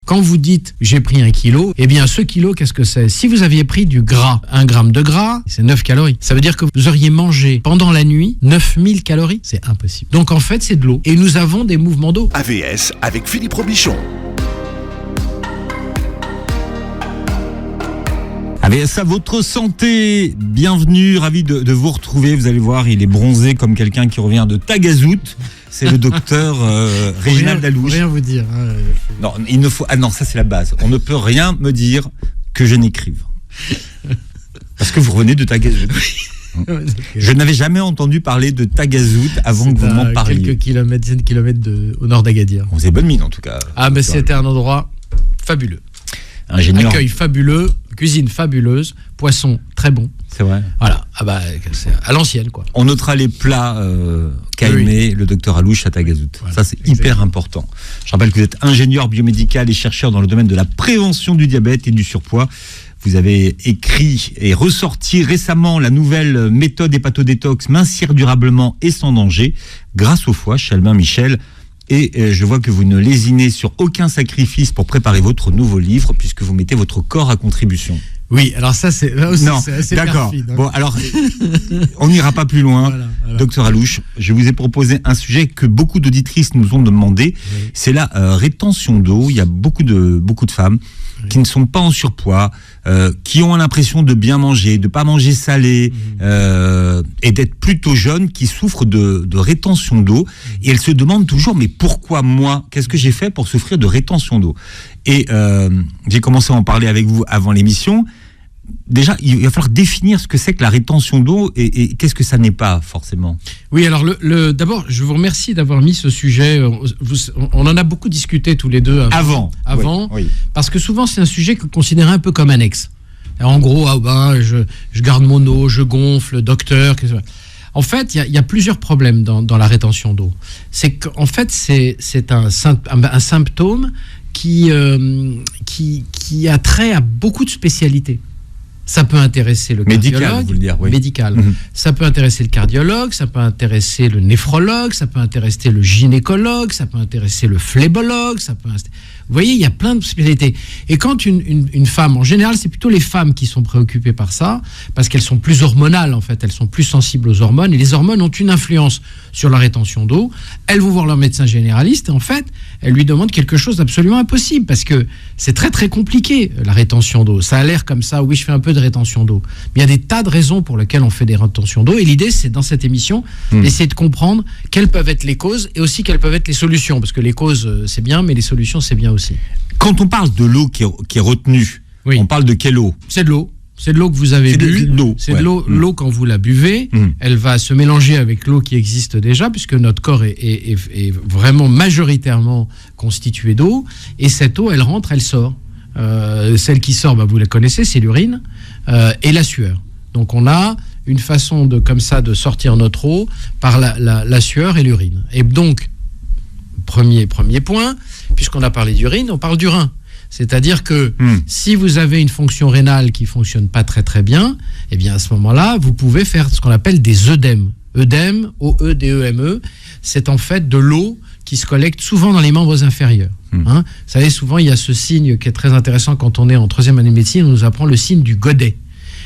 quand vous dites j'ai pris 1 kilo, eh bien ce kilo, qu'est-ce que c'est? Si vous aviez pris du gras, 1 gramme de gras, c'est 9 calories. Ça veut dire que vous auriez mangé pendant la nuit 9000 calories. C'est impossible. Donc en fait, c'est de l'eau. Et nous avons des mouvements d'eau. AVS avec Philippe Robichon. AVS à votre santé, bienvenue, ravi de vous retrouver. Vous allez voir, il est bronzé comme quelqu'un qui revient de Tagazout. C'est le docteur Réginald Alouche. Rien vous dire. Hein. Non, il ne faut. Ah non, ça c'est la base. On ne peut rien me dire que je n'écrive. Parce que vous revenez de Tagazout. Je n'avais jamais entendu parler de Tagazout avant que vous m'en parliez. Quelques kilomètres au nord d'Agadir. Vous avez bonne mine en tout cas. Ah, mais c'était un endroit fabuleux. Ingénieur. Accueil fabuleux, cuisine fabuleuse, poisson très bon. C'est vrai. Voilà, ah bah, c'est à l'ancienne quoi. On notera les plats qu'a aimé le docteur Alouche à Tagazout. Voilà, ça c'est hyper important. Je rappelle que vous êtes ingénieur biomédical et chercheur dans le domaine de la prévention du diabète et du surpoids. Vous avez écrit et ressorti récemment la nouvelle méthode hépatodétox mincir durablement et sans danger grâce au foie chez Albin Michel. Et je vois que vous ne lésinez sur aucun sacrifice pour préparer votre nouveau livre, puisque vous mettez votre corps à contribution. Oui, alors ça, c'est assez d'accord. perfide. Hein. Bon, alors, on n'ira pas plus loin. Voilà. Docteur Alouche, je vous ai proposé un sujet que beaucoup d'auditrices nous ont demandé. Oui. C'est la rétention d'eau. Il y a beaucoup de femmes qui ne sont pas en surpoids, qui ont l'impression de bien manger, de pas manger salé, et d'être plutôt jeunes, qui souffrent de rétention d'eau. Et elles se demandent toujours, mais pourquoi moi? Qu'est-ce que j'ai fait pour souffrir de rétention d'eau? Et j'ai commencé à en parler avec vous avant l'émission. Déjà, il va falloir définir ce que c'est que la rétention d'eau et qu'est-ce que ça n'est pas forcément. Oui, alors d'abord, je vous remercie d'avoir mis ce sujet. On en a beaucoup discuté tous les deux avant, oui. Parce que souvent c'est un sujet que considéré un peu comme annexe. Alors, en gros, je garde mon eau, je gonfle, docteur. En fait, il y a plusieurs problèmes dans la rétention d'eau. C'est qu'en fait, c'est un symptôme qui a trait à beaucoup de spécialités. Ça peut intéresser le cardiologue, vous voulez dire, oui. Médical. Ça peut intéresser le cardiologue, ça peut intéresser le néphrologue, ça peut intéresser le gynécologue, ça peut intéresser le phlébologue, vous voyez, il y a plein de spécialités. Et quand une femme, en général, c'est plutôt les femmes qui sont préoccupées par ça, parce qu'elles sont plus hormonales, en fait, elles sont plus sensibles aux hormones, et les hormones ont une influence sur la rétention d'eau. Elles vont voir leur médecin généraliste, et en fait, elles lui demandent quelque chose d'absolument impossible, parce que c'est très très compliqué, la rétention d'eau. Ça a l'air comme ça, oui, je fais un peu de rétention d'eau. Mais il y a des tas de raisons pour lesquelles on fait des rétentions d'eau, et l'idée, c'est dans cette émission, d'essayer de comprendre quelles peuvent être les causes, et aussi quelles peuvent être les solutions, parce que les causes, c'est bien, mais les solutions, c'est bien aussi. Quand on parle de l'eau qui est retenue, oui. On parle de quelle eau? C'est de l'eau. C'est de l'eau que vous avez bu. C'est de l'eau. L'eau, quand vous la buvez, elle va se mélanger avec l'eau qui existe déjà, puisque notre corps est vraiment majoritairement constitué d'eau. Et cette eau, elle rentre, elle sort. Celle qui sort, vous la connaissez, c'est l'urine et la sueur. Donc on a une façon comme ça de sortir notre eau par la sueur et l'urine. Et donc, premier point, puisqu'on a parlé d'urine, on parle du rein. C'est-à-dire que si vous avez une fonction rénale qui ne fonctionne pas très très bien, eh bien à ce moment-là, vous pouvez faire ce qu'on appelle des œdèmes. œdème, O-E-D-E-M-E, c'est en fait de l'eau qui se collecte souvent dans les membres inférieurs. Hein. Vous savez, souvent, il y a ce signe qui est très intéressant quand on est en 3e année de médecine, on nous apprend le signe du godet.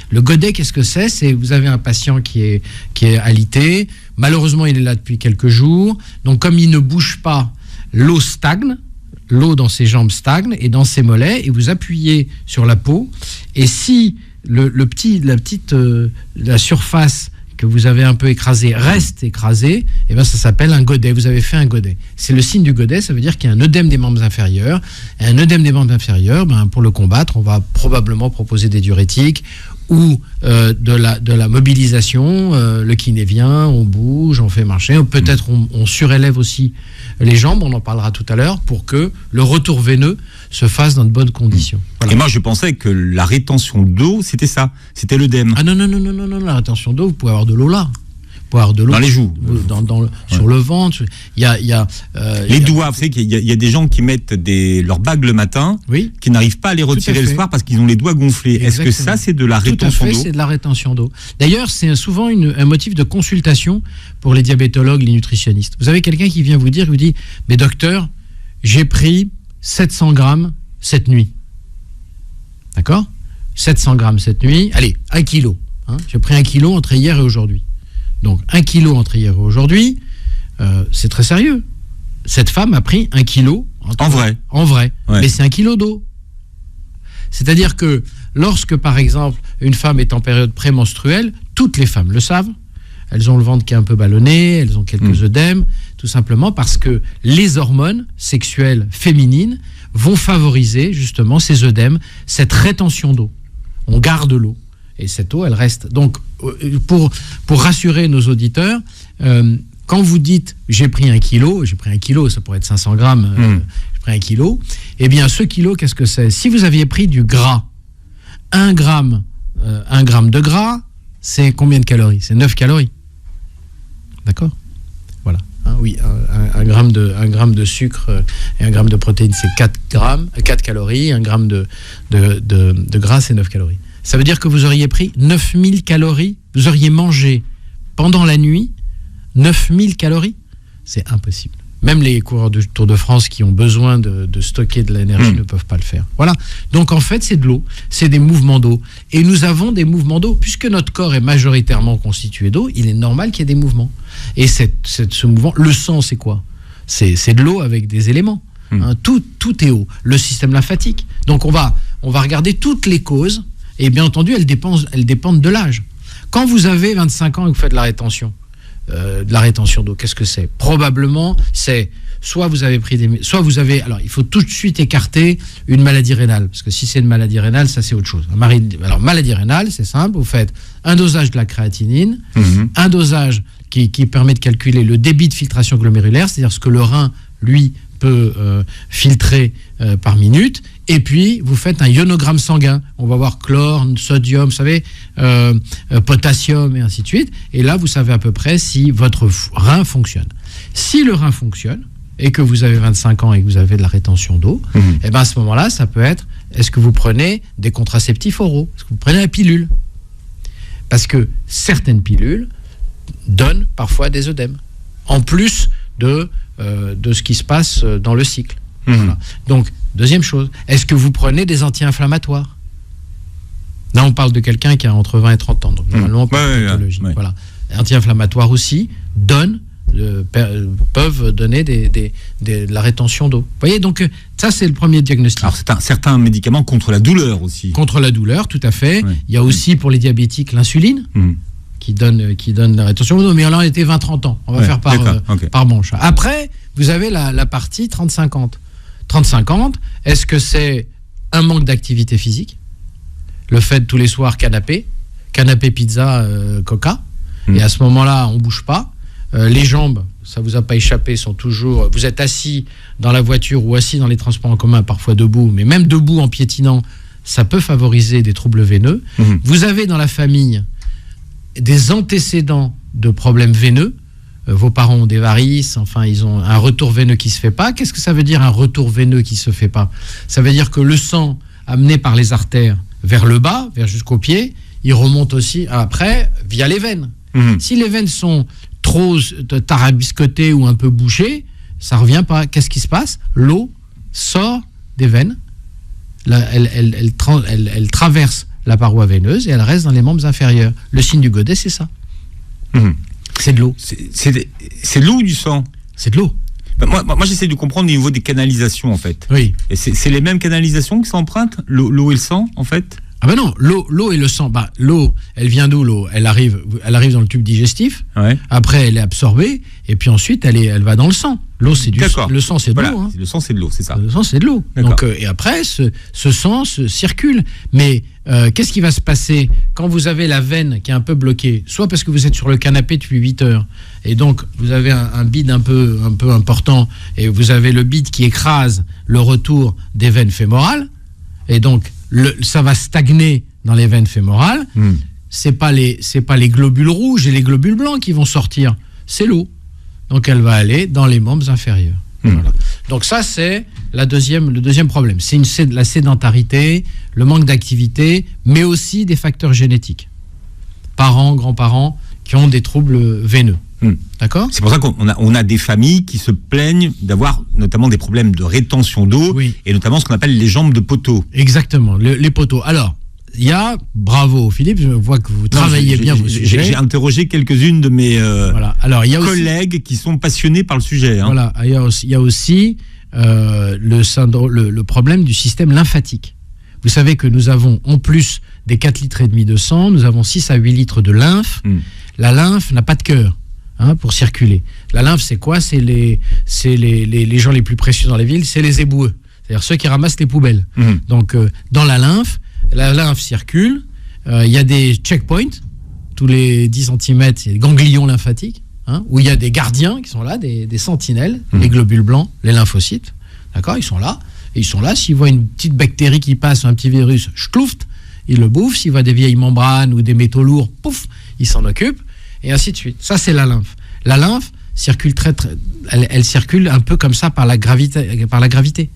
Le godet, qu'est-ce que c'est ? C'est vous avez un patient qui est alité, malheureusement, il est là depuis quelques jours, donc comme il ne bouge pas, l'eau stagne, l'eau dans ses jambes stagne et dans ses mollets, et vous appuyez sur la peau, et si la surface que vous avez un peu écrasée reste écrasée, et bien ça s'appelle un godet, vous avez fait un godet. C'est le signe du godet, ça veut dire qu'il y a un œdème des membres inférieurs, et un œdème des membres inférieurs, pour le combattre, on va probablement proposer des diurétiques, ou de la mobilisation, le kiné vient, on bouge, on fait marcher, peut-être on surélève aussi les jambes, on en parlera tout à l'heure, pour que le retour veineux se fasse dans de bonnes conditions. Voilà. Et moi je pensais que la rétention d'eau, c'était ça, c'était l'œdème. Ah non, la rétention d'eau, vous pouvez avoir de l'eau là. Dans les joues, sur le ventre. Les doigts, vous savez qu'il y a des gens qui mettent leur bague le matin, qui n'arrivent pas à les retirer le soir parce qu'ils ont les doigts gonflés. Exactement. Est-ce que ça, c'est de la rétention d'eau ? Tout à fait, c'est de la rétention d'eau. D'ailleurs, c'est souvent un motif de consultation pour les diabétologues, les nutritionnistes. Vous avez quelqu'un qui vient vous dire, mais docteur, j'ai pris 700 grammes cette nuit. D'accord ? 700 grammes cette nuit. Allez, 1 kilo. J'ai pris 1 kilo entre hier et aujourd'hui. Donc, 1 kilo entre hier et aujourd'hui, c'est très sérieux. Cette femme a pris 1 kilo. En vrai. Ouais. Mais c'est 1 kilo d'eau. C'est-à-dire que lorsque, par exemple, une femme est en période prémenstruelle, toutes les femmes le savent, elles ont le ventre qui est un peu ballonné, elles ont quelques œdèmes, tout simplement parce que les hormones sexuelles féminines vont favoriser justement ces œdèmes, cette rétention d'eau. On garde l'eau. Et cette eau, elle reste. Donc, pour rassurer nos auditeurs, quand vous dites j'ai pris 1 kilo, ça pourrait être 500 grammes, j'ai pris 1 kilo, eh bien ce kilo, qu'est-ce que c'est ? Si vous aviez pris du gras, 1 gramme de gras, c'est combien de calories ? C'est 9 calories. D'accord ? Voilà. Oui, un gramme de sucre et 1 gramme de protéines, c'est 4 calories, 1 gramme de gras, c'est 9 calories. Ça veut dire que vous auriez pris 9000 calories, vous auriez mangé pendant la nuit 9000 calories. C'est impossible. Même les coureurs du Tour de France qui ont besoin de stocker de l'énergie ne peuvent pas le faire. Voilà. Donc en fait, c'est de l'eau, c'est des mouvements d'eau. Et nous avons des mouvements d'eau. Puisque notre corps est majoritairement constitué d'eau, il est normal qu'il y ait des mouvements. Et ce mouvement, le sang, c'est quoi ? C'est de l'eau avec des éléments. Tout est eau. Le système lymphatique. Donc on va regarder toutes les causes. Et bien entendu, elles dépendent de l'âge. Quand vous avez 25 ans et que vous faites de la rétention d'eau, qu'est-ce que c'est ? Probablement, c'est soit vous avez alors il faut tout de suite écarter une maladie rénale, parce que si c'est une maladie rénale, ça c'est autre chose. Alors maladie rénale, c'est simple, vous faites un dosage de la créatinine, un dosage qui permet de calculer le débit de filtration glomérulaire, c'est-à-dire ce que le rein, lui, peut filtrer par minute, et puis vous faites un ionogramme sanguin. On va voir chlore, sodium, vous savez, potassium et ainsi de suite. Et là, vous savez à peu près si votre rein fonctionne. Si le rein fonctionne et que vous avez 25 ans et que vous avez de la rétention d'eau, et ben à ce moment-là, ça peut être, est-ce que vous prenez des contraceptifs oraux ? Est-ce que vous prenez la pilule ? Parce que certaines pilules donnent parfois des œdèmes, en plus de ce qui se passe dans le cycle. Voilà. Donc, deuxième chose, est-ce que vous prenez des anti-inflammatoires ? Là, on parle de quelqu'un qui a entre 20 et 30 ans, donc normalement, pas de pathologie. Voilà. Anti-inflammatoires aussi peuvent donner de la rétention d'eau. Vous voyez, donc ça, c'est le premier diagnostic. Alors, c'est certains médicaments contre la douleur aussi. Contre la douleur, tout à fait. Oui. Il y a aussi pour les diabétiques l'insuline. Qui donne la rétention d'eau, mais là on était 20-30 ans. On va faire par manche. Après, vous avez la partie 30-50. 30-50, est-ce que c'est un manque d'activité physique ? Le fait de tous les soirs canapé, pizza, coca, et à ce moment-là, on ne bouge pas. Les jambes, ça ne vous a pas échappé, sont toujours... Vous êtes assis dans la voiture ou assis dans les transports en commun, parfois debout, mais même debout en piétinant, ça peut favoriser des troubles veineux. Vous avez dans la famille des antécédents de problèmes veineux, vos parents ont des varices, enfin ils ont un retour veineux qui se fait pas. Qu'est-ce que ça veut dire un retour veineux qui se fait pas ? Ça veut dire que le sang amené par les artères vers le bas, vers jusqu'au pied, il remonte aussi après via les veines. Si les veines sont trop tarabiscotées ou un peu bouchées, ça revient pas. Qu'est-ce qui se passe ? L'eau sort des veines, elle traverse la paroi veineuse et elle reste dans les membres inférieurs. Le signe du Godet, c'est ça. C'est de l'eau. C'est de l'eau ou du sang ? C'est de l'eau. Moi, j'essaie de comprendre au niveau des canalisations, en fait. Oui. Et c'est les mêmes canalisations qui s'empruntent, l'eau et le sang, en fait ? Ah ben non, l'eau et le sang. L'eau, elle vient d'où, l'eau ? Elle arrive dans le tube digestif. Ouais. Après, elle est absorbée. Et puis ensuite, elle va dans le sang. L'eau, c'est du sang. Le sang, c'est de l'eau. Le sang, c'est de l'eau, c'est ça. Le sang, c'est de l'eau. Donc, et après, ce sang circule. Mais qu'est-ce qui va se passer quand vous avez la veine qui est un peu bloquée ? Soit parce que vous êtes sur le canapé depuis 8 heures. Et donc, vous avez un bide un peu important. Et vous avez le bide qui écrase le retour des veines fémorales. Et donc, ça va stagner dans les veines fémorales. C'est pas les globules rouges et les globules blancs qui vont sortir. C'est l'eau. Donc, elle va aller dans les membres inférieurs. Voilà. Donc, ça, c'est le deuxième problème. C'est la sédentarité, le manque d'activité, mais aussi des facteurs génétiques. Parents, grands-parents qui ont des troubles veineux. D'accord ? C'est pour ça qu'on a des familles qui se plaignent d'avoir notamment des problèmes de rétention d'eau, et notamment ce qu'on appelle les jambes de poteau. Exactement, les poteaux. Alors, il y a, bravo Philippe, je vois que vous travaillez bien vos sujets. J'ai interrogé quelques-unes de mes collègues qui sont passionnés par le sujet. Voilà, il y a aussi le problème du système lymphatique. Vous savez que nous avons, en plus des 4,5 litres de sang, nous avons 6 à 8 litres de lymphe. La lymphe n'a pas de cœur pour circuler. La lymphe, c'est quoi ? C'est les gens les plus précieux dans les villes, c'est les éboueux, c'est-à-dire ceux qui ramassent les poubelles. Donc, dans la lymphe circule, il y a des checkpoints, tous les 10 cm, il y a des ganglions lymphatiques, où il y a des gardiens qui sont là, des sentinelles, les globules blancs, les lymphocytes, d'accord, ils sont là, s'ils voient une petite bactérie qui passe, un petit virus, schlouft, ils le bouffent, s'ils voient des vieilles membranes ou des métaux lourds, pouf, ils s'en occupent, et ainsi de suite. Ça, c'est la lymphe. La lymphe circule elle circule un peu comme ça par la gravité.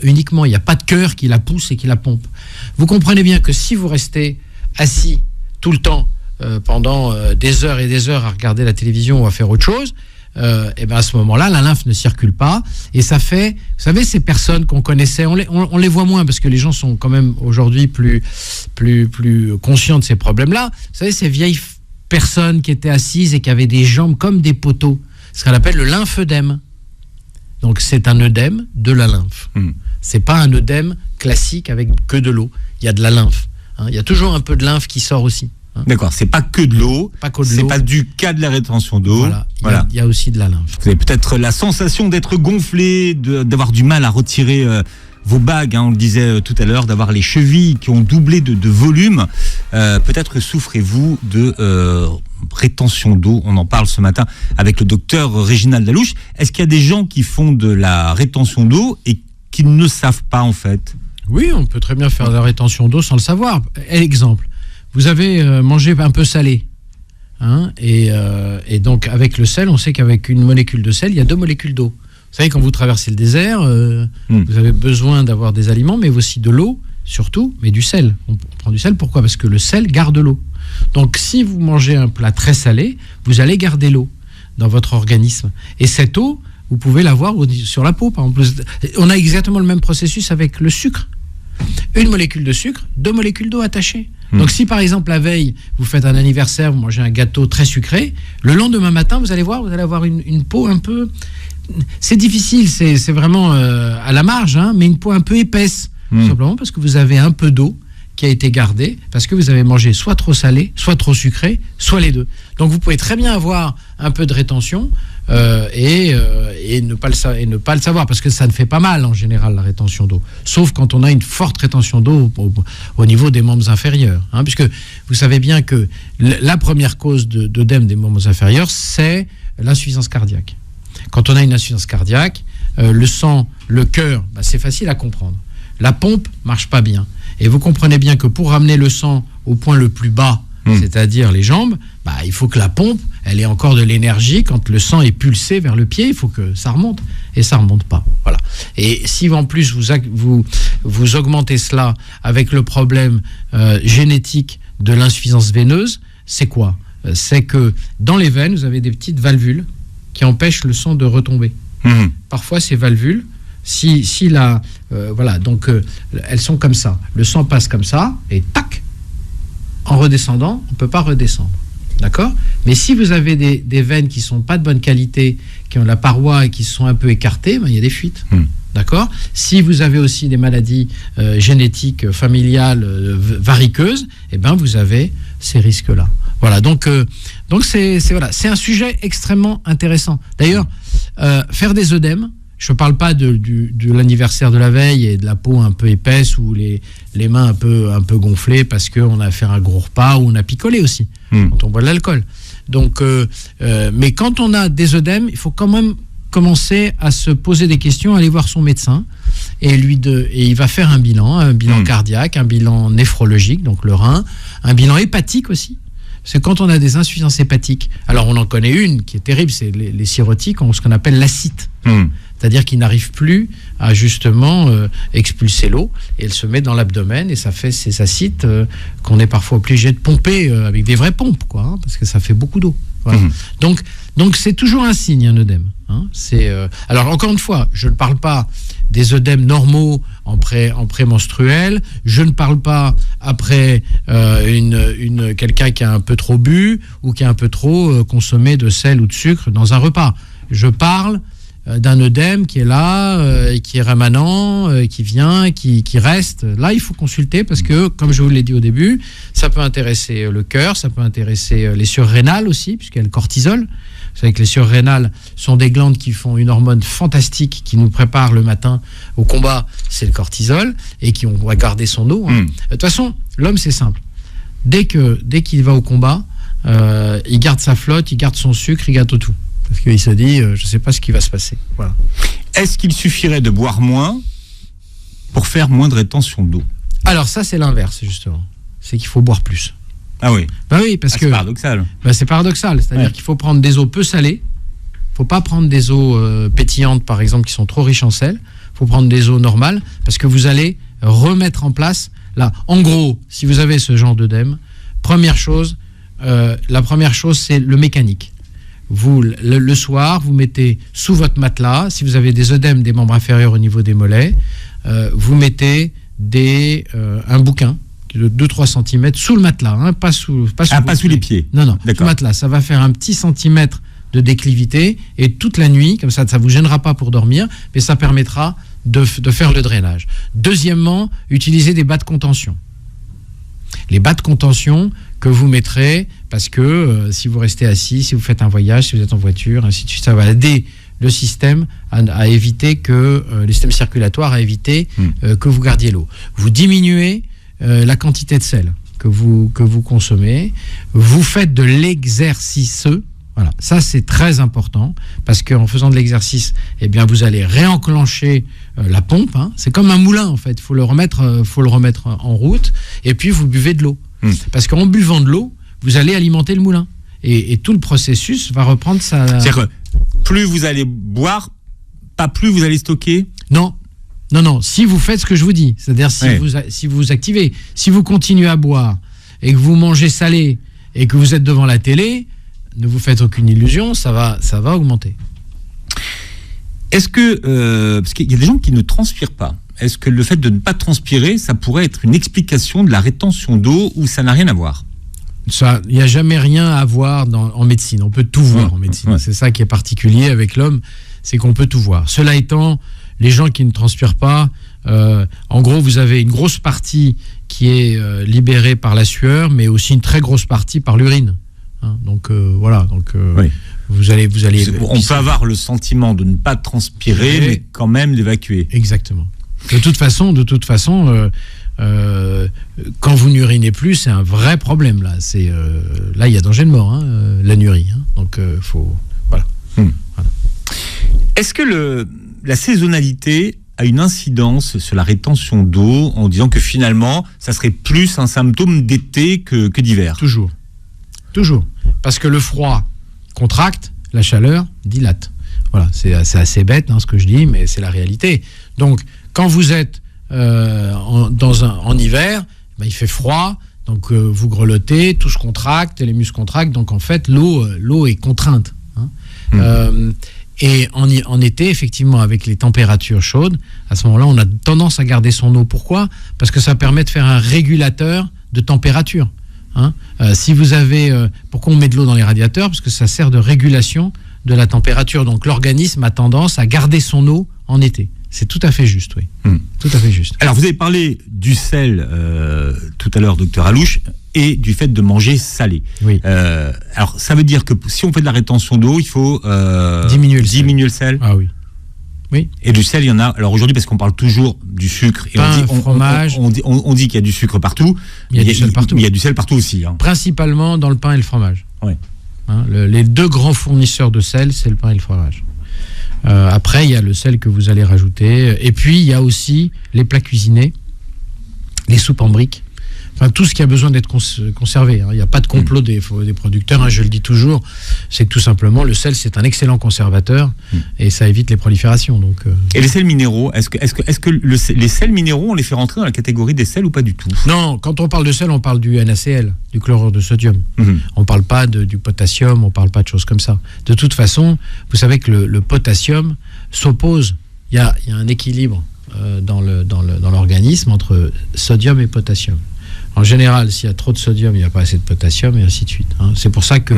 Uniquement, il n'y a pas de cœur qui la pousse et qui la pompe. Vous comprenez bien que si vous restez assis tout le temps pendant des heures et des heures à regarder la télévision ou à faire autre chose, et ben à ce moment-là, la lymphe ne circule pas, et ça fait, vous savez, ces personnes qu'on connaissait, on les voit moins parce que les gens sont quand même aujourd'hui plus conscients de ces problèmes-là. Vous savez, ces vieilles personnes qui étaient assises et qui avaient des jambes comme des poteaux, ce qu'on appelle le lymphœdème. Donc c'est un œdème de la lymphe. C'est pas un œdème classique avec que de l'eau. Il y a de la lymphe. Il y a toujours un peu de lymphe qui sort aussi. D'accord, c'est pas que de l'eau, c'est pas du cas de la rétention d'eau. Voilà. Il y a aussi de la lymphe. Vous avez peut-être la sensation d'être gonflé, d'avoir du mal à retirer vos bagues, on le disait tout à l'heure, d'avoir les chevilles qui ont doublé de volume. Peut-être souffrez-vous de rétention d'eau. On en parle ce matin avec le docteur Réginald Dalouche. Est-ce qu'il y a des gens qui font de la rétention d'eau et qui ne savent pas en fait ? Oui, on peut très bien faire de la rétention d'eau sans le savoir. Exemple, vous avez mangé un peu salé. Et donc avec le sel, on sait qu'avec une molécule de sel, il y a 2 molécules d'eau. Vous savez, quand vous traversez le désert, vous avez besoin d'avoir des aliments, mais aussi de l'eau, surtout, mais du sel. On prend du sel, pourquoi ? Parce que le sel garde l'eau. Donc, si vous mangez un plat très salé, vous allez garder l'eau dans votre organisme. Et cette eau, vous pouvez l'avoir sur la peau, par exemple. On a exactement le même processus avec le sucre. Une molécule de sucre, 2 molécules d'eau attachées. Donc, si par exemple, la veille, vous faites un anniversaire, vous mangez un gâteau très sucré, le lendemain matin, vous allez avoir une peau un peu... C'est difficile, c'est vraiment à la marge, mais une peau un peu épaisse, simplement parce que vous avez un peu d'eau qui a été gardée, parce que vous avez mangé soit trop salé, soit trop sucré, soit les deux. Donc vous pouvez très bien avoir un peu de rétention et ne pas le savoir, parce que ça ne fait pas mal en général la rétention d'eau, sauf quand on a une forte rétention d'eau au niveau des membres inférieurs, puisque vous savez bien que la première cause d'œdème des membres inférieurs, c'est l'insuffisance cardiaque. Quand on a une insuffisance cardiaque, le sang, le cœur, c'est facile à comprendre. La pompe marche pas bien. Et vous comprenez bien que pour ramener le sang au point le plus bas, c'est-à-dire les jambes, il faut que la pompe, elle ait encore de l'énergie. Quand le sang est pulsé vers le pied, il faut que ça remonte. Et ça remonte pas. Voilà. Et si en plus vous augmentez cela avec le problème génétique de l'insuffisance veineuse, c'est quoi ? C'est que dans les veines, vous avez des petites valvules qui empêchent le sang de retomber. Parfois, ces valvules, elles sont comme ça. Le sang passe comme ça, et tac, en redescendant, on ne peut pas redescendre. D'accord ? Mais si vous avez des veines qui ne sont pas de bonne qualité, qui ont la paroi et qui sont un peu écartées, il y a des fuites. D'accord ? Si vous avez aussi des maladies génétiques, familiales, variqueuses, vous avez ces risques-là. Voilà, donc c'est un sujet extrêmement intéressant. D'ailleurs, faire des œdèmes, je ne parle pas de l'anniversaire de la veille et de la peau un peu épaisse ou les mains un peu gonflées parce qu'on a fait un gros repas ou on a picolé aussi, quand on boit de l'alcool. Donc, mais quand on a des œdèmes, il faut quand même commencer à se poser des questions, aller voir son médecin et il va faire un bilan cardiaque, un bilan néphrologique, donc le rein, un bilan hépatique aussi. C'est quand on a des insuffisances hépatiques. Alors, on en connaît une qui est terrible, c'est les cirrhotiques, ce qu'on appelle l'acite. C'est-à-dire qu'ils n'arrivent plus à justement expulser l'eau, et elle se met dans l'abdomen, et ça fait ces acites qu'on est parfois obligé de pomper avec des vraies pompes, parce que ça fait beaucoup d'eau. Voilà. Donc c'est toujours un signe, un œdème. Hein. Alors encore une fois, je ne parle pas des œdèmes normaux en prémenstruel, je ne parle pas après quelqu'un qui a un peu trop bu ou qui a un peu trop consommé de sel ou de sucre dans un repas. Je parle d'un œdème qui est là, qui est rémanent, qui vient, qui reste. Là, il faut consulter parce que, comme je vous l'ai dit au début, ça peut intéresser le cœur, ça peut intéresser les surrénales aussi, puisqu'il y a le cortisol. Vous savez que les surrénales sont des glandes qui font une hormone fantastique qui nous prépare le matin au combat, c'est le cortisol, et on va garder son eau. Hein. De toute façon, l'homme, c'est simple. Dès qu'il va au combat, il garde sa flotte, il garde son sucre, il garde tout. Parce qu'il se dit, je ne sais pas ce qui va se passer. Voilà. Est-ce qu'il suffirait de boire moins pour faire moins de rétention d'eau? Alors ça, c'est l'inverse, justement. C'est qu'il faut boire plus. Ah oui. Ben oui, parce que c'est paradoxal. Ben c'est paradoxal. C'est-à-dire qu'il faut prendre des eaux peu salées. Il ne faut pas prendre des eaux pétillantes, par exemple, qui sont trop riches en sel. Il faut prendre des eaux normales, parce que vous allez remettre en place... Là, en gros, si vous avez ce genre d'œdème, la première chose, c'est le mécanique. Vous, le soir, vous mettez sous votre matelas, si vous avez des œdèmes des membres inférieurs au niveau des mollets, vous mettez un bouquin de 2-3 cm sous le matelas, hein, pas sous les pieds. Non, sous le matelas. Ça va faire un petit centimètre de déclivité et toute la nuit, comme ça ne vous gênera pas pour dormir, mais ça permettra de faire le drainage. Deuxièmement, utilisez des bas de contention. Les bas de contention que vous mettrez, parce que si vous restez assis, si vous faites un voyage, si vous êtes en voiture, ainsi de suite, ça va aider le système à éviter le système circulatoire à éviter que vous gardiez l'eau. Vous diminuez la quantité de sel que vous consommez. Vous faites de l'exercice. Voilà, ça c'est très important parce qu'en faisant de l'exercice, eh bien vous allez réenclencher la pompe. Hein. C'est comme un moulin en fait. Faut le remettre en route. Et puis vous buvez de l'eau. Parce qu'en buvant de l'eau, vous allez alimenter le moulin. Et tout le processus va reprendre sa... C'est-à-dire que plus vous allez boire, pas plus vous allez stocker? Non, si vous faites ce que je vous dis, c'est-à-dire si vous activez, si vous continuez à boire et que vous mangez salé et que vous êtes devant la télé, ne vous faites aucune illusion, ça va augmenter. Est-ce que, parce qu'il y a des gens qui ne transpirent pas, est-ce que le fait de ne pas transpirer, ça pourrait être une explication de la rétention d'eau ou ça n'a rien à voir? Il n'y a jamais rien à voir en médecine. On peut tout voir en médecine. Ouais. C'est ça qui est particulier avec l'homme, c'est qu'on peut tout voir. Cela étant, les gens qui ne transpirent pas, en gros, vous avez une grosse partie qui est libérée par la sueur, mais aussi une très grosse partie par l'urine. Hein, donc voilà. Donc oui. vous allez. On peut avoir le sentiment de ne pas transpirer, mais quand même d'évacuer. Exactement. De toute façon, quand vous n'urinez plus, c'est un vrai problème là. Là, il y a danger de mort, hein, l'anurie. Hein, donc voilà. Voilà. Est-ce que la saisonnalité a une incidence sur la rétention d'eau en disant que finalement, ça serait plus un symptôme d'été que d'hiver? Toujours. Parce que le froid contracte, la chaleur dilate. Voilà, c'est assez bête ce que je dis, mais c'est la réalité. Donc, quand vous êtes en hiver, il fait froid, donc vous grelottez, tout se contracte, les muscles contractent, donc en fait, l'eau est contrainte. Hein. Et en été, effectivement, avec les températures chaudes, à ce moment-là, on a tendance à garder son eau. Pourquoi? Parce que ça permet de faire un régulateur de température. Hein. Si vous avez... pourquoi on met de l'eau dans les radiateurs? Parce que ça sert de régulation de la température. Donc l'organisme a tendance à garder son eau en été. C'est tout à fait juste, oui. Tout à fait juste. Alors, vous avez parlé du sel tout à l'heure, docteur Alouche, et du fait de manger salé. Oui. Alors, ça veut dire que si on fait de la rétention d'eau, il faut diminuer le sel. Ah oui. Oui. Et du sel, il y en a. Alors aujourd'hui, parce qu'on parle toujours du sucre, et pain, fromage. On dit qu'il y a du sucre partout. Il y a du sel partout. Il y a du sel partout aussi. Hein. Principalement dans le pain et le fromage. Oui. Hein, les deux grands fournisseurs de sel, c'est le pain et le fromage. Après, il y a le sel que vous allez rajouter. Et puis, il y a aussi les plats cuisinés, les soupes en briques. Enfin, tout ce qui a besoin d'être conservé. Il n'y a pas de complot des producteurs, je le dis toujours. C'est que tout simplement, le sel, c'est un excellent conservateur et ça évite les proliférations. Donc, Et les sels minéraux, est-ce que les sels minéraux, on les fait rentrer dans la catégorie des sels ou pas du tout? Non, quand on parle de sel, on parle du NaCl, du chlorure de sodium. On ne parle pas du potassium, on ne parle pas de choses comme ça. De toute façon, vous savez que le potassium s'oppose. Il y a un équilibre dans l'organisme entre sodium et potassium. En général, s'il y a trop de sodium, il n'y a pas assez de potassium et ainsi de suite. C'est pour ça que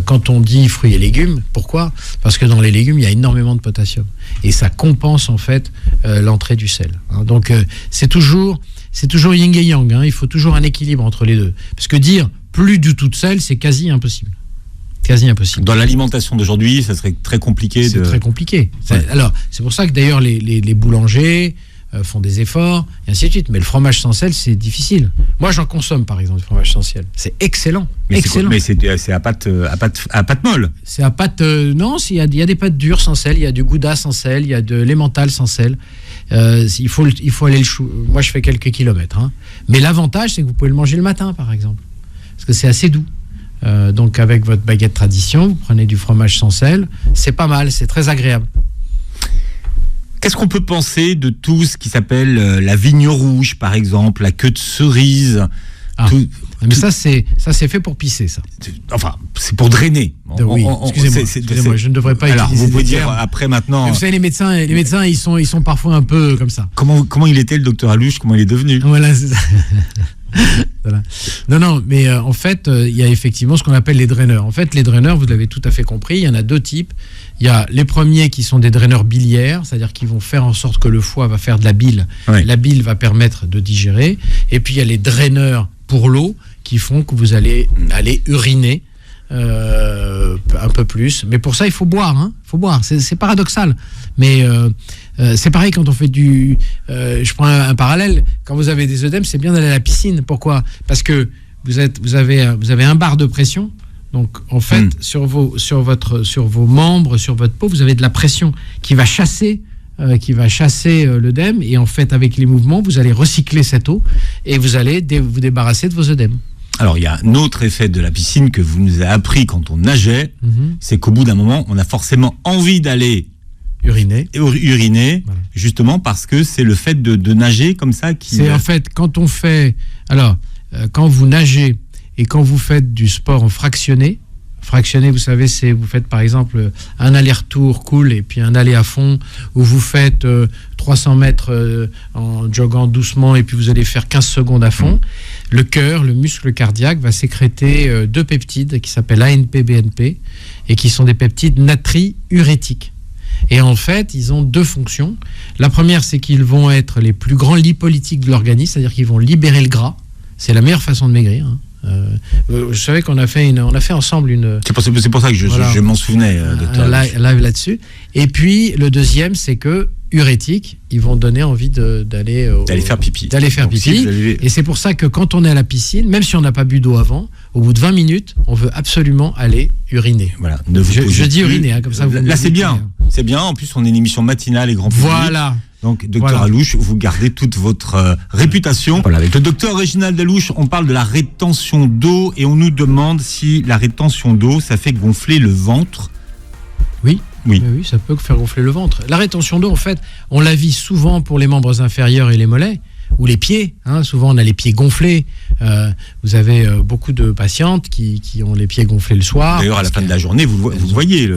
quand on dit fruits et légumes, pourquoi ? Parce que dans les légumes, il y a énormément de potassium. Et ça compense en fait l'entrée du sel. Donc c'est toujours yin et yang. Il faut toujours un équilibre entre les deux. Parce que dire plus du tout de sel, c'est quasi impossible. Dans l'alimentation d'aujourd'hui, ça serait très compliqué. C'est très compliqué. Ouais. Alors, c'est pour ça que d'ailleurs les boulangers font des efforts, et ainsi de suite. Mais le fromage sans sel, c'est difficile. Moi, j'en consomme, par exemple, du fromage sans sel. C'est excellent. Mais c'est à pâte molle. C'est à pâte... non, il y a des pâtes dures sans sel, il y a du gouda sans sel, il y a de l'emmental sans sel. Il faut aller Moi, je fais quelques kilomètres. Mais l'avantage, c'est que vous pouvez le manger le matin, par exemple. Parce que c'est assez doux. Donc, avec votre baguette tradition, vous prenez du fromage sans sel. C'est pas mal, c'est très agréable. Qu'est-ce qu'on peut penser de tout ce qui s'appelle la vigne rouge, par exemple, la queue de cerise? Mais ça, c'est fait pour pisser, ça. Enfin, c'est pour drainer. Oui, excusez-moi, je ne devrais pas utiliser. Vous pouvez dire après maintenant. Vous savez, les médecins, ils sont parfois un peu comme ça. Comment il était, le docteur Alouche? Comment il est devenu? Voilà, c'est ça. Voilà. Non, mais en fait, il y a effectivement ce qu'on appelle les draineurs. En fait, les draineurs, vous l'avez tout à fait compris, il y en a deux types. Il y a les premiers qui sont des draineurs biliaires, c'est-à-dire qui vont faire en sorte que le foie va faire de la bile. Oui. La bile va permettre de digérer. Et puis, il y a les draineurs pour l'eau qui font que vous allez aller uriner un peu plus. Mais pour ça, il faut boire. Faut boire. C'est paradoxal. Mais c'est pareil quand on fait je prends un parallèle. Quand vous avez des œdèmes, c'est bien d'aller à la piscine. Pourquoi ? Parce que vous avez un bar de pression. Donc, en fait, sur vos membres, sur votre peau, vous avez de la pression qui va chasser l'œdème. Et en fait, avec les mouvements, vous allez recycler cette eau et vous allez vous débarrasser de vos œdèmes. Alors, il y a un autre effet de la piscine que vous nous avez appris quand on nageait. C'est qu'au bout d'un moment, on a forcément envie d'aller uriner, voilà. Justement parce que c'est le fait de nager comme ça qui... C'est en fait, quand vous nagez et quand vous faites du sport en fractionné, vous savez, vous faites par exemple un aller-retour cool et puis un aller à fond, où vous faites 300 mètres en joguant doucement et puis vous allez faire 15 secondes à fond. Le cœur, le muscle cardiaque va sécréter deux peptides qui s'appellent ANP, BNP et qui sont des peptides natriurétiques. Et en fait, ils ont deux fonctions. La première, c'est qu'ils vont être les plus grands lipolytiques de l'organisme, c'est-à-dire qu'ils vont libérer le gras. C'est la meilleure façon de maigrir. Je savais qu'on a fait ensemble une... C'est pour ça que je m'en souvenais. Un live là-dessus. Et puis, le deuxième, c'est que urétiques, ils vont donner envie d'aller faire pipi. Et c'est pour ça que quand on est à la piscine, même si on n'a pas bu d'eau avant, au bout de 20 minutes, on veut absolument aller uriner. Voilà. Je dis uriner, comme ça. Là, c'est bien. C'est bien. En plus, on est une émission matinale et grand public. Voilà. Donc, docteur Alouche, vous gardez toute votre réputation. Voilà, avec le docteur Réginald Alouche, on parle de la rétention d'eau et on nous demande si la rétention d'eau, ça fait gonfler le ventre. Oui, ça peut faire gonfler le ventre. La rétention d'eau, en fait, on la vit souvent pour les membres inférieurs et les mollets, ou les pieds. Souvent, on a les pieds gonflés. Vous avez beaucoup de patientes qui ont les pieds gonflés le soir. D'ailleurs, à la fin de la journée, vous voyez.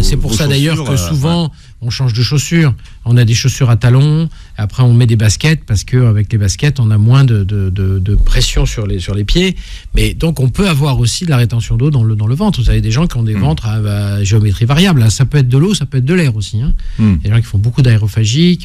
C'est pour ça d'ailleurs que souvent, on change de chaussures. On a des chaussures à talons. Après, on met des baskets parce qu'avec les baskets, on a moins de pression sur les pieds. Mais donc, on peut avoir aussi de la rétention d'eau dans le ventre. Vous avez des gens qui ont des ventres à géométrie variable. Ça peut être de l'eau, ça peut être de l'air aussi. Il y a des gens qui font beaucoup d'aérophagie,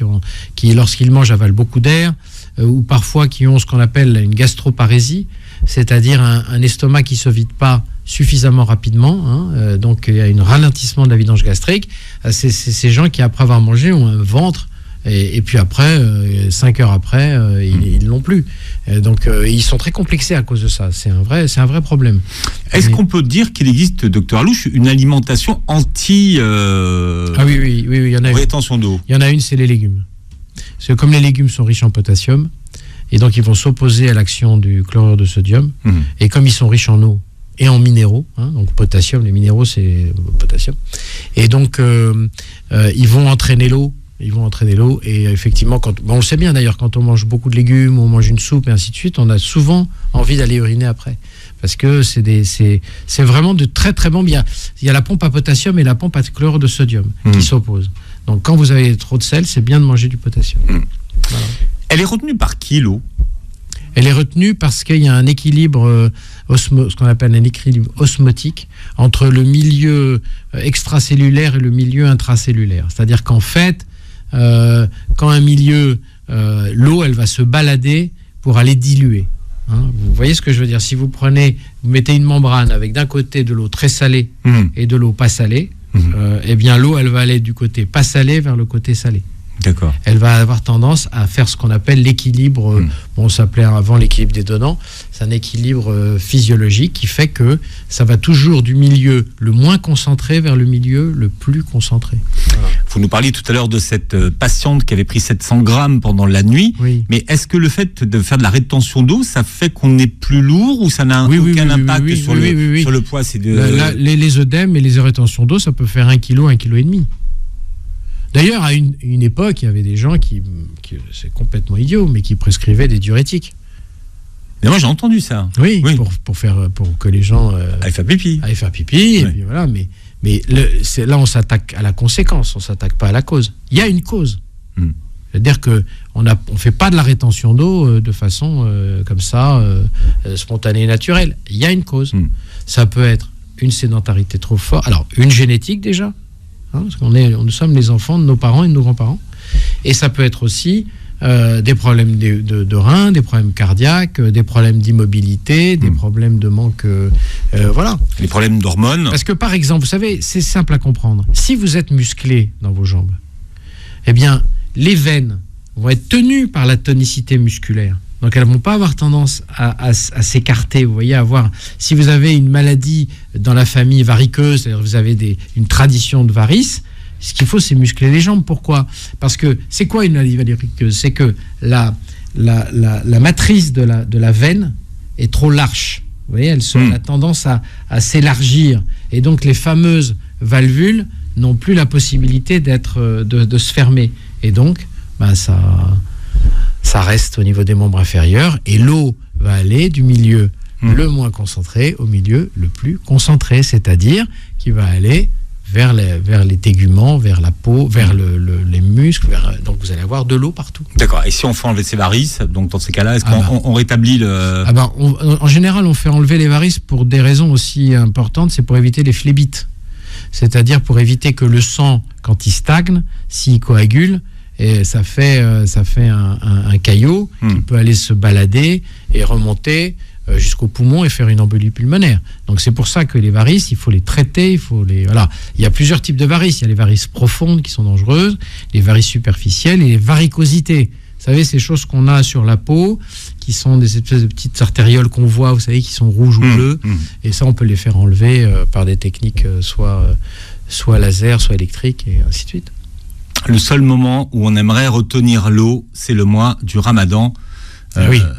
qui lorsqu'ils mangent, avalent beaucoup d'air. Ou parfois qui ont ce qu'on appelle une gastroparésie, c'est-à-dire un estomac qui ne se vide pas suffisamment rapidement, donc il y a un ralentissement de la vidange gastrique. C'est ces gens qui, après avoir mangé, ont un ventre, et puis après, 5 heures après, ils ne l'ont plus. Donc ils sont très complexés à cause de ça. C'est un vrai problème. Est-ce qu'on peut dire qu'il existe, docteur Alouche, une alimentation anti oui, il y en a rétention d'eau? Il y en a une, c'est les légumes. Parce que comme les légumes sont riches en potassium, Et donc, ils vont s'opposer à l'action du chlorure de sodium. Et comme ils sont riches en eau et en minéraux, donc potassium, les minéraux, c'est potassium. Et donc, ils vont entraîner l'eau. Et effectivement, on le sait bien d'ailleurs, quand on mange beaucoup de légumes, on mange une soupe et ainsi de suite, on a souvent envie d'aller uriner après. Parce que c'est vraiment de très très bons. Il y a la pompe à potassium et la pompe à chlorure de sodium qui s'opposent. Donc quand vous avez trop de sel, c'est bien de manger du potassium. Voilà. Elle est retenue par qui, l'eau ? Elle est retenue parce qu'il y a un équilibre, ce qu'on appelle un équilibre osmotique, entre le milieu extracellulaire et le milieu intracellulaire. C'est-à-dire qu'en fait, quand un milieu, l'eau, elle va se balader pour aller diluer. Vous voyez ce que je veux dire ? Si vous mettez une membrane avec d'un côté de l'eau très salée et de l'eau pas salée, eh bien l'eau, elle va aller du côté pas salé vers le côté salé. D'accord. Elle va avoir tendance à faire ce qu'on appelle l'équilibre, on s'appelait avant l'équilibre des donnants, c'est un équilibre physiologique qui fait que ça va toujours du milieu le moins concentré vers le milieu le plus concentré. Voilà. Vous nous parliez tout à l'heure de cette patiente qui avait pris 700 grammes pendant la nuit, mais est-ce que le fait de faire de la rétention d'eau, ça fait qu'on est plus lourd ou ça n'a aucun impact sur le poids les œdèmes et les rétentions d'eau, ça peut faire 1 kg, 1,5 kg. D'ailleurs, à une époque, il y avait des gens qui c'est complètement idiot, mais qui prescrivaient des diurétiques. Mais moi, j'ai entendu ça. Oui. Pour que les gens aillent faire pipi. Et puis voilà. Mais là, on s'attaque à la conséquence, on s'attaque pas à la cause. Il y a une cause. C'est-à-dire que on fait pas de la rétention d'eau de façon comme ça spontanée et naturelle. Il y a une cause. Ça peut être une sédentarité trop forte. Alors, une génétique déjà. Parce nous sommes les enfants de nos parents et de nos grands-parents. Et ça peut être aussi des problèmes de reins, des problèmes cardiaques, des problèmes d'immobilité, des problèmes de manque... voilà. Les problèmes d'hormones. Parce que par exemple, vous savez, c'est simple à comprendre. Si vous êtes musclé dans vos jambes, eh bien, les veines vont être tenues par la tonicité musculaire. Donc elles ne vont pas avoir tendance à s'écarter. Vous voyez, si vous avez une maladie dans la famille variceuse, c'est-à-dire vous avez une tradition de varices, ce qu'il faut, c'est muscler les jambes. Pourquoi ? Parce que c'est quoi une maladie variceuse ? C'est que la matrice de la veine est trop large. Vous voyez, elle a tendance à s'élargir. Et donc les fameuses valvules n'ont plus la possibilité de se fermer. Et donc, ça reste au niveau des membres inférieurs et l'eau va aller du milieu le moins concentré au milieu le plus concentré, c'est-à-dire qu'il va aller vers les téguments, vers la peau, vers les muscles, donc vous allez avoir de l'eau partout. D'accord, et si on fait enlever ces varices, donc dans ces cas-là, est-ce qu'on rétablit le... En général, on fait enlever les varices pour des raisons aussi importantes, c'est pour éviter les phlébites, c'est-à-dire pour éviter que le sang, quand il stagne, s'il coagule, et ça fait un caillot qui peut aller se balader et remonter jusqu'au poumon et faire une embolie pulmonaire. Donc c'est pour ça que les varices, il faut les traiter, voilà. Il y a plusieurs types de varices. Il y a les varices profondes qui sont dangereuses, les varices superficielles et les varicosités. Vous savez, ces choses qu'on a sur la peau, qui sont des espèces de petites artérioles qu'on voit, vous savez, qui sont rouges ou bleues. Et ça, on peut les faire enlever par des techniques soit laser, soit électriques, et ainsi de suite. Le seul moment où on aimerait retenir l'eau, c'est le mois du Ramadan,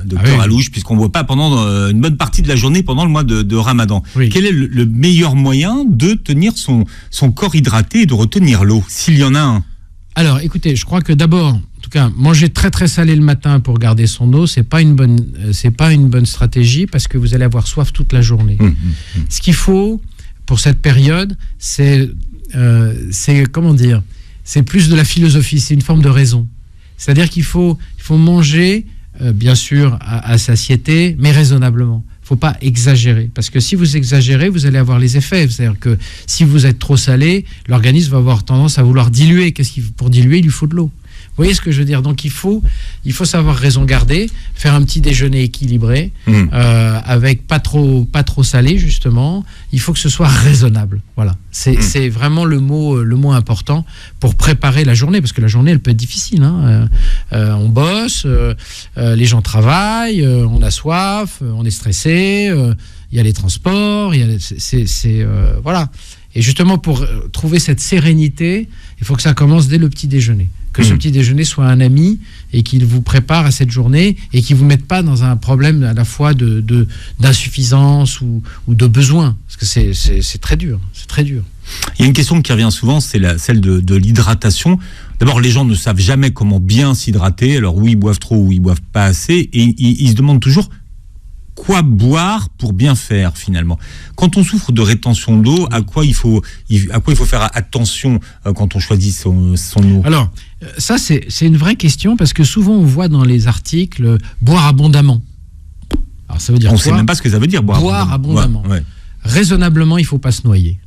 docteur Alouche, puisqu'on ne boit pas pendant une bonne partie de la journée pendant le mois de Ramadan. Oui. Quel est le meilleur moyen de tenir son corps hydraté et de retenir l'eau, s'il y en a un ? Alors, écoutez, je crois que d'abord, en tout cas, manger très très salé le matin pour garder son eau, c'est pas une bonne stratégie parce que vous allez avoir soif toute la journée. Ce qu'il faut pour cette période, c'est comment dire ? C'est plus de la philosophie, c'est une forme de raison. C'est-à-dire qu'il faut manger, bien sûr, à satiété, mais raisonnablement. Il ne faut pas exagérer. Parce que si vous exagérez, vous allez avoir les effets. C'est-à-dire que si vous êtes trop salé, l'organisme va avoir tendance à vouloir diluer. Pour diluer, il lui faut de l'eau. Vous voyez ce que je veux dire ? Donc il faut savoir raison garder, faire un petit déjeuner équilibré, avec pas trop salé justement. Il faut que ce soit raisonnable. Voilà, c'est vraiment le mot important pour préparer la journée, parce que la journée elle peut être difficile. On bosse, les gens travaillent, on a soif, on est stressé, il y a les transports, voilà. Et justement, pour trouver cette sérénité, il faut que ça commence dès le petit déjeuner. Que ce petit déjeuner soit un ami et qu'il vous prépare à cette journée et qu'il ne vous mette pas dans un problème à la fois d'insuffisance ou de besoin. Parce que c'est très dur. C'est très dur. Il y a une question qui revient souvent, c'est celle de l'hydratation. D'abord, les gens ne savent jamais comment bien s'hydrater. Alors oui, ils boivent trop ou ils boivent pas assez. Et ils se demandent toujours quoi boire pour bien faire finalement. Quand on souffre de rétention d'eau, à quoi il faut faire attention quand on choisit son eau? Alors, ça c'est une vraie question parce que souvent on voit dans les articles boire abondamment. Alors ça veut dire on quoi? Ne sait même pas ce que ça veut dire boire abondamment. Ouais. Raisonnablement, il ne faut pas se noyer.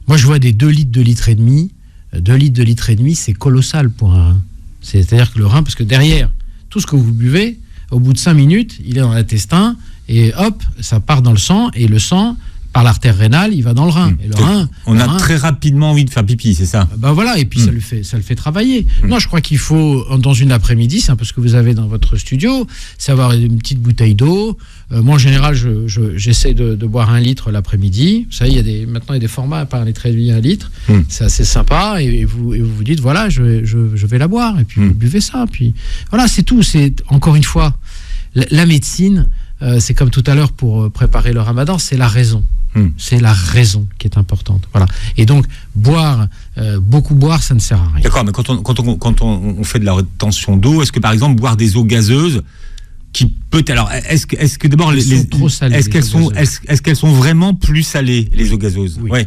Moi, je vois des 2 litres, 2 litres et demi. 2 litres, 2 litres et demi, c'est colossal pour un rein. C'est-à-dire que le rein, parce que derrière, tout ce que vous buvez, au bout de 5 minutes, il est dans l'intestin, et hop, ça part dans le sang, et le sang, par l'artère rénale, il va dans le rein. Et le rein, très rapidement envie de faire pipi, c'est ça? Ben voilà, et puis ça le fait travailler. Non, je crois qu'il faut, dans une après-midi, c'est un peu ce que vous avez dans votre studio, c'est avoir une petite bouteille d'eau. Moi, en général, j'essaie de boire 1 litre l'après-midi. Vous savez, maintenant, il y a des formats par les réduits à 1 litre. C'est assez sympa, et vous vous dites, voilà, je vais la boire, et puis vous buvez ça. Puis voilà, c'est tout. C'est, encore une fois, la médecine, c'est comme tout à l'heure pour préparer le ramadan, c'est la raison. C'est la raison qui est importante. Voilà. Et donc, beaucoup boire, ça ne sert à rien. D'accord, mais quand on fait de la rétention d'eau, est-ce que par exemple, boire des eaux gazeuses, qui peut... Alors, est-ce que d'abord, elles sont trop salées, est-ce qu'elles sont vraiment plus salées, les eaux gazeuses? Oui,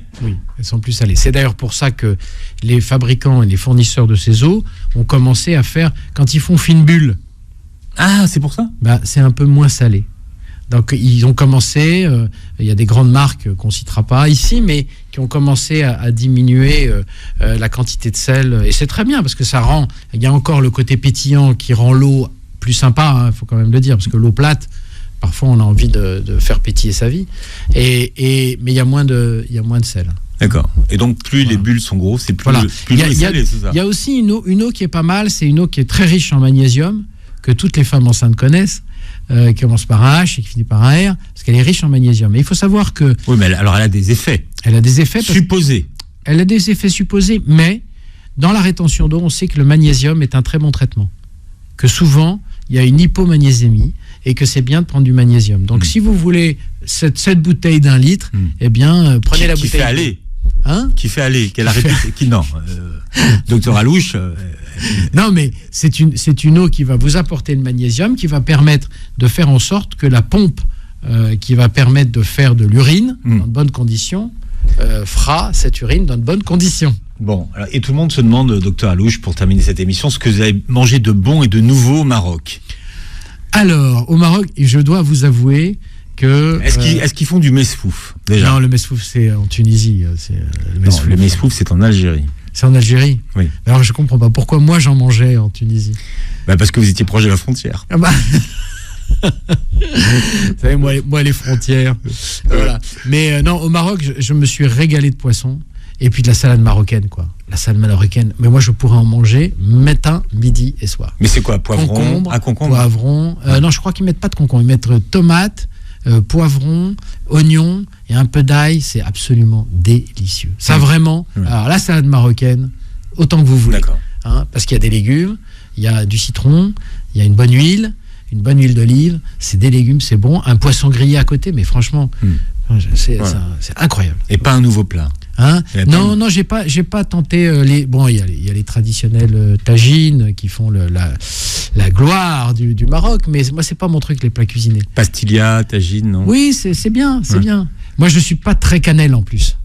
elles sont plus salées. C'est d'ailleurs pour ça que les fabricants et les fournisseurs de ces eaux ont commencé à faire, quand ils font fine bulle. Ah, c'est pour ça? C'est un peu moins salé. Donc ils ont commencé, il y a des grandes marques qu'on ne citera pas ici, mais qui ont commencé à diminuer la quantité de sel. Et c'est très bien parce que ça rend, il y a encore le côté pétillant qui rend l'eau plus sympa, faut quand même le dire, parce que l'eau plate, parfois on a envie de faire pétiller sa vie. Mais il y a moins de sel. D'accord. Et donc plus les bulles sont grosses, c'est plus l'eau est salée, c'est ça? Il y a aussi une eau qui est pas mal, c'est une eau qui est très riche en magnésium, que toutes les femmes enceintes connaissent. Qui commence par un H et qui finit par un R, parce qu'elle est riche en magnésium. Mais il faut savoir que... Oui, mais alors elle a des effets. Elle a des effets... supposés. Elle a des effets supposés, mais dans la rétention d'eau, on sait que le magnésium est un très bon traitement. Que souvent, il y a une hypomagnésémie et que c'est bien de prendre du magnésium. Donc si vous voulez cette bouteille d'1 litre, eh bien, prenez la bouteille... Qui fait aller. Qui fait aller. Non. Docteur Alouche... Non, mais c'est une eau qui va vous apporter le magnésium, qui va permettre de faire en sorte que la pompe qui va permettre de faire de l'urine dans de bonnes conditions fera cette urine dans de bonnes conditions. Bon, alors, et tout le monde se demande, docteur Alouche, pour terminer cette émission, ce que vous avez mangé de bon et de nouveau au Maroc. Alors, au Maroc, je dois vous avouer que... Est-ce qu'ils font du mesfouf déjà? Non, le mesfouf, c'est en Tunisie. Le mesfouf, c'est en Algérie. C'est en Algérie? Oui. Alors je comprends pas pourquoi moi j'en mangeais en Tunisie. Parce que vous étiez proche de la frontière. Vous savez, moi les frontières. Voilà. Mais non, au Maroc, je me suis régalé de poisson et puis de la salade marocaine, quoi. La salade marocaine. Mais moi je pourrais en manger matin, midi et soir. Mais c'est quoi, poivron? Concombre. Poivron. Non, je crois qu'ils mettent pas de concombre. Ils mettent tomates, poivron, oignon et un peu d'ail. C'est absolument délicieux. Ça vraiment. Alors la salade marocaine, autant que vous voulez. D'accord. Parce qu'il y a des légumes, il y a du citron, il y a une bonne huile d'olive. C'est des légumes, c'est bon. Un poisson grillé à côté, mais franchement, c'est incroyable. Et pas un nouveau plat. Non, j'ai pas tenté les. Bon, il y a les traditionnels tagines qui font la gloire du Maroc, mais moi c'est pas mon truc, les plats cuisinés. Pastilla, tagine, non? Oui, c'est bien, c'est bien. Moi je suis pas très cannelle en plus.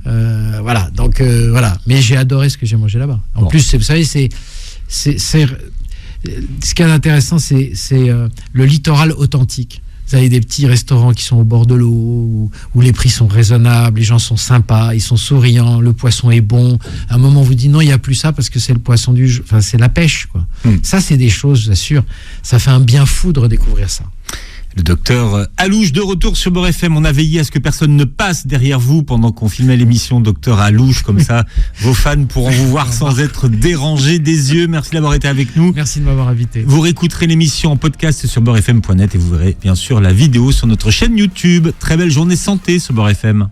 Voilà, donc voilà. Mais j'ai adoré ce que j'ai mangé là-bas. En plus, vous savez, c'est ce qui est intéressant, c'est le littoral authentique. Vous avez des petits restaurants qui sont au bord de l'eau, où les prix sont raisonnables, les gens sont sympas, ils sont souriants, le poisson est bon. À un moment, on vous dit non, il n'y a plus ça parce que c'est le poisson c'est la pêche, quoi. Ça, c'est des choses, je vous assure, ça fait un bien fou de redécouvrir ça. Le docteur Alouche de retour sur Beurre FM. On a veillé à ce que personne ne passe derrière vous pendant qu'on filmait l'émission Docteur Alouche. Comme ça, vos fans pourront vous voir sans être dérangés des yeux. Merci d'avoir été avec nous. Merci de m'avoir invité. Vous réécouterez l'émission en podcast sur beurrefm.net et vous verrez bien sûr la vidéo sur notre chaîne YouTube. Très belle journée santé sur Beurre FM.